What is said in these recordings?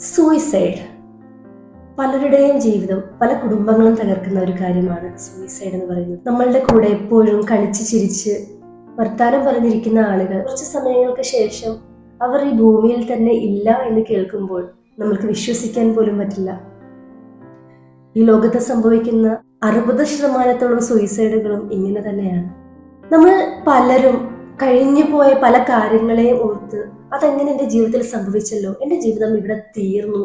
Suicide പലരുടെയും ജീവിതം, പല കുടുംബങ്ങളും തകർക്കുന്ന ഒരു കാര്യമാണ് സൂയിസൈഡ് എന്ന് പറയുന്നത്. നമ്മളുടെ കൂടെ എപ്പോഴും കളിച്ച് ചിരിച്ച് വർത്താനം പറഞ്ഞിരിക്കുന്ന ആളുകൾ കുറച്ച് സമയങ്ങൾക്ക് ശേഷം അവർ ഈ ഭൂമിയിൽ തന്നെ ഇല്ല എന്ന് കേൾക്കുമ്പോൾ നമ്മൾക്ക് വിശ്വസിക്കാൻ പോലും പറ്റില്ല. ഈ ലോകത്ത് സംഭവിക്കുന്ന 60% സൂയിസൈഡുകളും ഇങ്ങനെ തന്നെയാണ്. നമ്മൾ പലരും കഴിഞ്ഞു പോയ പല കാര്യങ്ങളെയും ഓർത്ത് അതെങ്ങനെ എൻ്റെ ജീവിതത്തിൽ സംഭവിച്ചല്ലോ, എൻ്റെ ജീവിതം ഇവിടെ തീർന്നു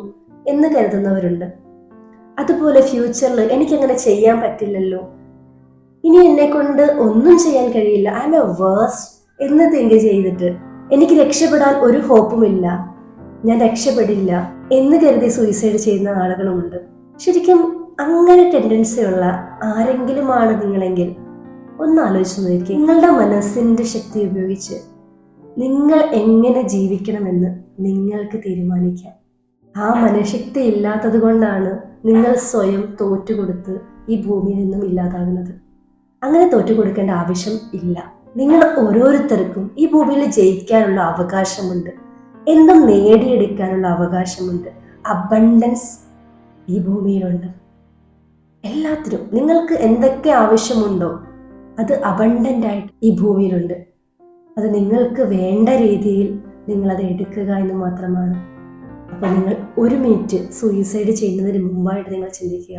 എന്ന് കരുതുന്നവരുണ്ട്. അതുപോലെ ഫ്യൂച്ചറിൽ എനിക്കങ്ങനെ ചെയ്യാൻ പറ്റില്ലല്ലോ, ഇനി എന്നെ കൊണ്ട് ഒന്നും ചെയ്യാൻ കഴിയില്ല, ഐ എം എ വേഴ്സ്റ്റ് എന്ന് തിങ്ക് ചെയ്തിട്ട് എനിക്ക് രക്ഷപ്പെടാൻ ഒരു ഹോപ്പുമില്ല, ഞാൻ രക്ഷപ്പെടില്ല എന്ന് കരുതി സൂയിസൈഡ് ചെയ്യുന്ന ആളുകളുമുണ്ട്. ശരിക്കും അങ്ങനെ ടെൻഡൻസി ഉള്ള ആരെങ്കിലും ആണ് നിങ്ങളെങ്കിൽ ഒന്ന് ആലോചിച്ച് നോക്കി. നിങ്ങളുടെ മനസ്സിന്റെ ശക്തി ഉപയോഗിച്ച് നിങ്ങൾ എങ്ങനെ ജീവിക്കണമെന്ന് നിങ്ങൾക്ക് തീരുമാനിക്കാം. ആ മനഃശക്തി ഇല്ലാത്തത് കൊണ്ടാണ് നിങ്ങൾ സ്വയം തോറ്റുകൊടുത്ത് ഈ ഭൂമിയിൽ നിന്നും ഇല്ലാതാകുന്നത്. അങ്ങനെ തോറ്റുകൊടുക്കേണ്ട ആവശ്യം ഇല്ല. നിങ്ങൾ ഓരോരുത്തർക്കും ഈ ഭൂമിയിൽ ജയിക്കാനുള്ള അവകാശമുണ്ട്, എന്തും നേടിയെടുക്കാനുള്ള അവകാശമുണ്ട്. അബണ്ടൻസ് ഈ ഭൂമിയിലുണ്ട്. എല്ലാത്തിനും നിങ്ങൾക്ക് എന്തൊക്കെ ആവശ്യമുണ്ടോ അത് അബണ്ടന്റ് ആയിട്ട് ഈ ഭൂമിയിലുണ്ട്. അത് നിങ്ങൾക്ക് വേണ്ട രീതിയിൽ നിങ്ങളത് എടുക്കുക എന്ന് മാത്രമാണ്. അപ്പോൾ നിങ്ങൾ ഒരു മിനിറ്റ് സൂയിസൈഡ് ചെയ്യുന്നതിന് മുമ്പായിട്ട് നിങ്ങൾ ചിന്തിക്കുക,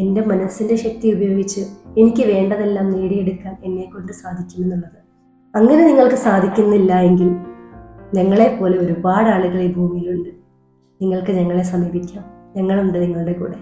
എൻ്റെ മനസ്സിൻ്റെ ശക്തി ഉപയോഗിച്ച് എനിക്ക് വേണ്ടതെല്ലാം നേടിയെടുക്കാൻ എന്നെ കൊണ്ട് സാധിക്കുമെന്നുള്ളത്. അങ്ങനെ നിങ്ങൾക്ക് സാധിക്കുന്നില്ല എങ്കിൽ ഞങ്ങളെപ്പോലെ ഒരുപാട് ആളുകൾ ഈ ഭൂമിയിലുണ്ട്. നിങ്ങൾക്ക് ഞങ്ങളെ സമീപിക്കാം, ഞങ്ങളുണ്ട് നിങ്ങളുടെ കൂടെ.